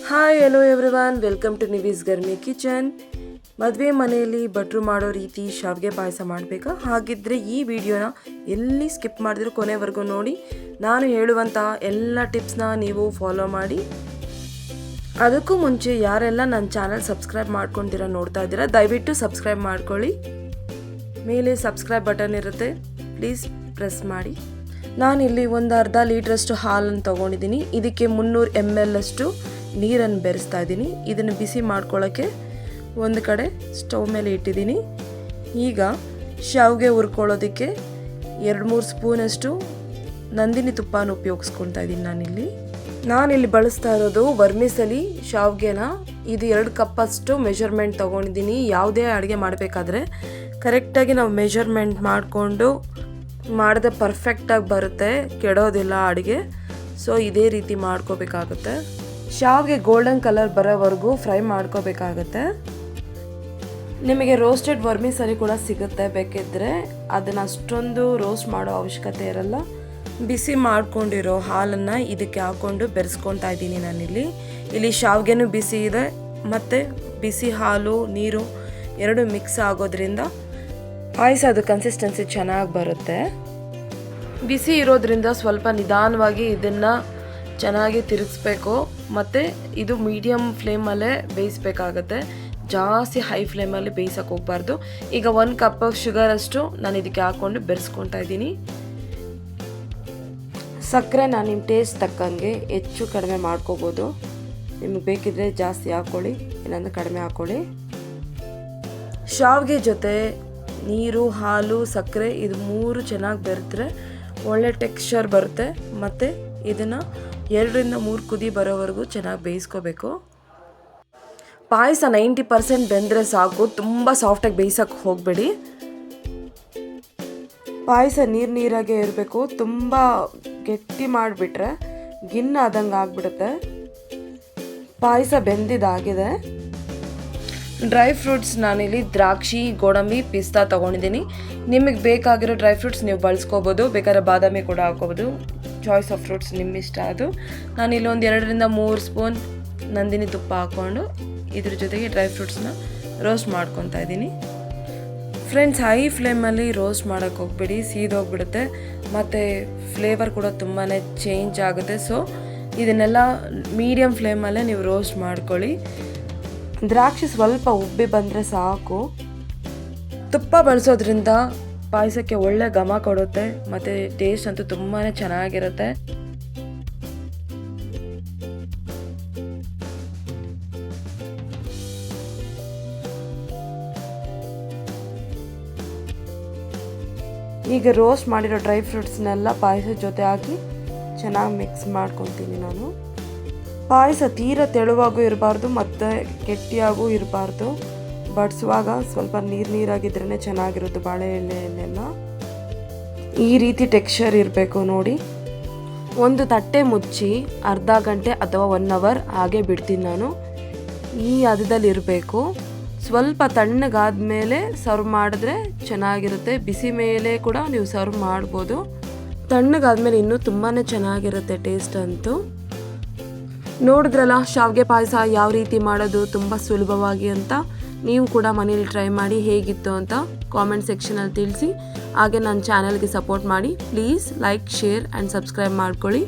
Hi hello everyone, welcome to ನಿವೀಸ್ ಗರ್ಮಿ kitchen. ಮದುವೆ ಮನೆಯಲ್ಲಿ ಭಟ್ರು ಮಾಡೋ ರೀತಿ ಶಾವಿಗೆ ಪಾಯಸ ಮಾಡಬೇಕಾ? ಹಾಗಿದ್ದರೆ ಈ ವಿಡಿಯೋನ ಎಲ್ಲಿ ಸ್ಕಿಪ್ ಮಾಡಿದ್ರು ಕೊನೆವರೆಗೂ ನೋಡಿ. ನಾನು ಹೇಳುವಂಥ ಎಲ್ಲ ಟಿಪ್ಸ್ನ ನೀವು ಫಾಲೋ ಮಾಡಿ. ಅದಕ್ಕೂ ಮುಂಚೆ ಯಾರೆಲ್ಲ ನನ್ನ ಚಾನಲ್ ಸಬ್ಸ್ಕ್ರೈಬ್ ಮಾಡ್ಕೊತೀರಾ ನೋಡ್ತಾ ಇದ್ದೀರಾ, ದಯವಿಟ್ಟು ಸಬ್ಸ್ಕ್ರೈಬ್ ಮಾಡ್ಕೊಳ್ಳಿ. ಮೇಲೆ ಸಬ್ಸ್ಕ್ರೈಬ್ ಬಟನ್ ಇರುತ್ತೆ, ಪ್ಲೀಸ್ ಪ್ರೆಸ್ ಮಾಡಿ. ನಾನಿಲ್ಲಿ ಒಂದು ಅರ್ಧ ಲೀಟ್ರಷ್ಟು ಹಾಲನ್ನು ತೊಗೊಂಡಿದ್ದೀನಿ. ಇದಕ್ಕೆ 300 ml ಅಷ್ಟು ನೀರನ್ನು ಬೆರೆಸ್ತಾ ಇದ್ದೀನಿ. ಇದನ್ನು ಬಿಸಿ ಮಾಡ್ಕೊಳ್ಳೋಕ್ಕೆ ಒಂದು ಕಡೆ ಸ್ಟವ್ ಮೇಲೆ ಇಟ್ಟಿದ್ದೀನಿ. ಈಗ ಶಾವಿಗೆ ಹುರ್ಕೊಳ್ಳೋದಕ್ಕೆ 2-3 ಸ್ಪೂನಷ್ಟು ನಂದಿನಿ ತುಪ್ಪನ ಉಪಯೋಗಿಸ್ಕೊಳ್ತಾ ಇದ್ದೀನಿ. ನಾನಿಲ್ಲಿ ಬಳಸ್ತಾ ಇರೋದು ವರ್ಮಿಸಲಿ ಶಾವಿಗೆನ. ಇದು 2 ಕಪ್ಪಷ್ಟು ಮೆಷರ್ಮೆಂಟ್ ತೊಗೊಂಡಿದ್ದೀನಿ. ಯಾವುದೇ ಅಡುಗೆ ಮಾಡಬೇಕಾದ್ರೆ ಕರೆಕ್ಟಾಗಿ ನಾವು ಮೆಷರ್ಮೆಂಟ್ ಮಾಡಿಕೊಂಡು ಮಾಡಿದ್ರೆ ಪರ್ಫೆಕ್ಟಾಗಿ ಬರುತ್ತೆ, ಕೆಡೋದಿಲ್ಲ ಅಡುಗೆ. ಸೊ ಇದೇ ರೀತಿ ಮಾಡ್ಕೋಬೇಕಾಗುತ್ತೆ. ಶಾವಿಗೆ ಗೋಲ್ಡನ್ ಕಲರ್ ಬರೋವರೆಗೂ ಫ್ರೈ ಮಾಡ್ಕೋಬೇಕಾಗತ್ತೆ. ನಿಮಗೆ ರೋಸ್ಟೆಡ್ ವರ್ಮಿಸಲಿ ಕೂಡ ಸಿಗುತ್ತೆ, ಬೇಕಿದ್ದರೆ ಅದನ್ನು ಅಷ್ಟೊಂದು ರೋಸ್ಟ್ ಮಾಡೋ ಅವಶ್ಯಕತೆ ಇರಲ್ಲ. ಬಿಸಿ ಮಾಡ್ಕೊಂಡಿರೋ ಹಾಲನ್ನು ಇದಕ್ಕೆ ಹಾಕ್ಕೊಂಡು ಬೆರೆಸ್ಕೊತಾ ಇದ್ದೀನಿ ನಾನಿಲ್ಲಿ. ಇಲ್ಲಿ ಶಾವಿಗೆನೂ ಬಿಸಿ ಇದೆ ಮತ್ತು ಬಿಸಿ ಹಾಲು ನೀರು ಎರಡು ಮಿಕ್ಸ್ ಆಗೋದ್ರಿಂದ ಪಾಯಸದ ಕನ್ಸಿಸ್ಟೆನ್ಸಿ ಚೆನ್ನಾಗಿ ಬರುತ್ತೆ. ಬಿಸಿ ಇರೋದ್ರಿಂದ ಸ್ವಲ್ಪ ನಿಧಾನವಾಗಿ ಇದನ್ನು ಚೆನ್ನಾಗಿ ತಿರುಗಿಸ್ಬೇಕು ಮತ್ತು ಇದು ಮೀಡಿಯಮ್ ಫ್ಲೇಮಲ್ಲೇ ಬೇಯಿಸ್ಬೇಕಾಗತ್ತೆ. ಜಾಸ್ತಿ ಹೈ ಫ್ಲೇಮಲ್ಲಿ ಬೇಯಿಸೋಕೆ ಹೋಗಬಾರ್ದು. ಈಗ 1 ಕಪ್ ಶುಗರಷ್ಟು ನಾನು ಇದಕ್ಕೆ ಹಾಕ್ಕೊಂಡು ಬೆರೆಸ್ಕೊತಾ ಇದ್ದೀನಿ. ಸಕ್ಕರೆ ನಾನು ನಿಮ್ಮ ಟೇಸ್ಟ್ ತಕ್ಕಂಗೆ ಹೆಚ್ಚು ಕಡಿಮೆ ಮಾಡ್ಕೋಬೋದು. ನಿಮಗೆ ಬೇಕಿದ್ರೆ ಜಾಸ್ತಿ ಹಾಕ್ಕೊಳ್ಳಿ, ಇಲ್ಲಾಂದರೆ ಕಡಿಮೆ ಹಾಕ್ಕೊಳ್ಳಿ. ಶಾವಿಗೆ ಜೊತೆ ನೀರು, ಹಾಲು, ಸಕ್ಕರೆ ಇದು 3 ಚೆನ್ನಾಗಿ ಬೆರೆತ್ರೆ ಒಳ್ಳೆ ಟೆಕ್ಸ್ಚರ್ ಬರುತ್ತೆ. ಮತ್ತು ಇದನ್ನು 2-3 ಕುದಿ ಬರೋವರೆಗೂ ಚೆನ್ನಾಗಿ ಬೇಯಿಸ್ಕೋಬೇಕು. ಪಾಯಸ 90% ಬೆಂದರೆ ಸಾಕು, ತುಂಬ ಸಾಫ್ಟಾಗಿ ಬೇಯಿಸೋಕ್ಕೆ ಹೋಗಬೇಡಿ. ಪಾಯಸ ನೀರಾಗೇ ಇರಬೇಕು. ತುಂಬ ಗಟ್ಟಿ ಮಾಡಿಬಿಟ್ರೆ ಗಿನ್ನ ಆದಂಗೆ ಆಗಿಬಿಡುತ್ತೆ. ಪಾಯಸ ಬೆಂದಿದ್ದಾಗಿದೆ. ಡ್ರೈ ಫ್ರೂಟ್ಸ್ ನಾನಿಲ್ಲಿ ದ್ರಾಕ್ಷಿ, ಗೋಡಂಬಿ, ಪಿಸ್ತಾ ತೊಗೊಂಡಿದ್ದೀನಿ. ನಿಮಗೆ ಬೇಕಾಗಿರೋ ಡ್ರೈ ಫ್ರೂಟ್ಸ್ ನೀವು ಬಳಸ್ಕೋಬೋದು, ಬೇಕಾದ್ರೆ ಬಾದಾಮಿ ಕೂಡ ಹಾಕ್ಕೋಬೋದು. ಚಾಯ್ಸ್ ಆಫ್ ಫ್ರೂಟ್ಸ್ ನಿಮ್ಮ ಇಷ್ಟ ಅದು. ನಾನಿಲ್ಲಿ ಒಂದು 2-3 ಸ್ಪೂನ್ ನಂದಿನಿ ತುಪ್ಪ ಹಾಕ್ಕೊಂಡು ಇದ್ರ ಜೊತೆಗೆ ಡ್ರೈ ಫ್ರೂಟ್ಸ್ನ ರೋಸ್ಟ್ ಮಾಡ್ಕೊತಾ ಇದ್ದೀನಿ. ಫ್ರೆಂಡ್ಸ್, ಹೈ ಫ್ಲೇಮಲ್ಲಿ ರೋಸ್ಟ್ ಮಾಡೋಕ್ಕೆ ಹೋಗ್ಬೇಡಿ, ಸೀದೋಗ್ಬಿಡುತ್ತೆ ಮತ್ತು ಫ್ಲೇವರ್ ಕೂಡ ತುಂಬಾ ಚೇಂಜ್ ಆಗುತ್ತೆ. ಸೊ ಇದನ್ನೆಲ್ಲ ಮೀಡಿಯಮ್ ಫ್ಲೇಮಲ್ಲೇ ನೀವು ರೋಸ್ಟ್ ಮಾಡ್ಕೊಳ್ಳಿ. ದ್ರಾಕ್ಷಿ ಸ್ವಲ್ಪ ಉಬ್ಬಿ ಬಂದರೆ ಸಾಕು. ತುಪ್ಪ ಬಳಸೋದ್ರಿಂದ ಪಾಯಸಕ್ಕೆ ಒಳ್ಳೆ ಘಮ ಕೊಡುತ್ತೆ ಮತ್ತು ಟೇಸ್ಟ್ ಅಂತೂ ತುಂಬಾ ಚೆನ್ನಾಗಿರುತ್ತೆ. ಈಗ ರೋಸ್ಟ್ ಮಾಡಿರೋ ಡ್ರೈ ಫ್ರೂಟ್ಸ್ನೆಲ್ಲ ಪಾಯಸದ ಜೊತೆ ಹಾಕಿ ಚೆನ್ನಾಗಿ ಮಿಕ್ಸ್ ಮಾಡ್ಕೊತೀನಿ ನಾನು. ಪಾಯಸ ತೀರಾ ತೆಳುವಾಗೂ ಇರಬಾರ್ದು ಮತ್ತು ಗಟ್ಟಿಯಾಗೂ ಇರಬಾರ್ದು. ಬಡಿಸುವಾಗ ಸ್ವಲ್ಪ ನೀರಾಗಿದ್ರೇ ಚೆನ್ನಾಗಿರುತ್ತೆ. ಬಾಳೆ ಎಲೆಯಲ್ಲೆಲ್ಲ ಈ ರೀತಿ ಟೆಕ್ಸ್ಚರ್ ಇರಬೇಕು ನೋಡಿ. ಒಂದು ತಟ್ಟೆ ಮುಚ್ಚಿ ಅರ್ಧ ಗಂಟೆ ಅಥವಾ 1 ಅವರ್ ಹಾಗೆ ಬಿಡ್ತೀನಿ ನಾನು. ಈ ಹದದಲ್ಲಿ ಇರಬೇಕು. ಸ್ವಲ್ಪ ತಣ್ಣಗಾದ್ಮೇಲೆ ಸರ್ವ್ ಮಾಡಿದ್ರೆ ಚೆನ್ನಾಗಿರುತ್ತೆ. ಬಿಸಿ ಮೇಲೆ ಕೂಡ ನೀವು ಸರ್ವ್ ಮಾಡ್ಬೋದು. ತಣ್ಣಗಾದ್ಮೇಲೆ ಇನ್ನೂ ತುಂಬಾ ಚೆನ್ನಾಗಿರುತ್ತೆ ಟೇಸ್ಟ್ ಅಂತೂ. ನೋಡಿದ್ರಲ್ಲ ಶಾವಿಗೆ ಪಾಯಸ ಯಾವ ರೀತಿ ಮಾಡೋದು ತುಂಬ ಸುಲಭವಾಗಿ ಅಂತ. ನೀವು ಕೂಡ ಮನೇಲಿ ಟ್ರೈ ಮಾಡಿ ಹೇಗಿತ್ತು ಅಂತ ಕಾಮೆಂಟ್ ಸೆಕ್ಷನಲ್ಲಿ ತಿಳಿಸಿ. ಹಾಗೆ ನನ್ನ ಚಾನಲ್ಗೆ ಸಪೋರ್ಟ್ ಮಾಡಿ. Please like, share and subscribe ಮಾಡ್ಕೊಳ್ಳಿ.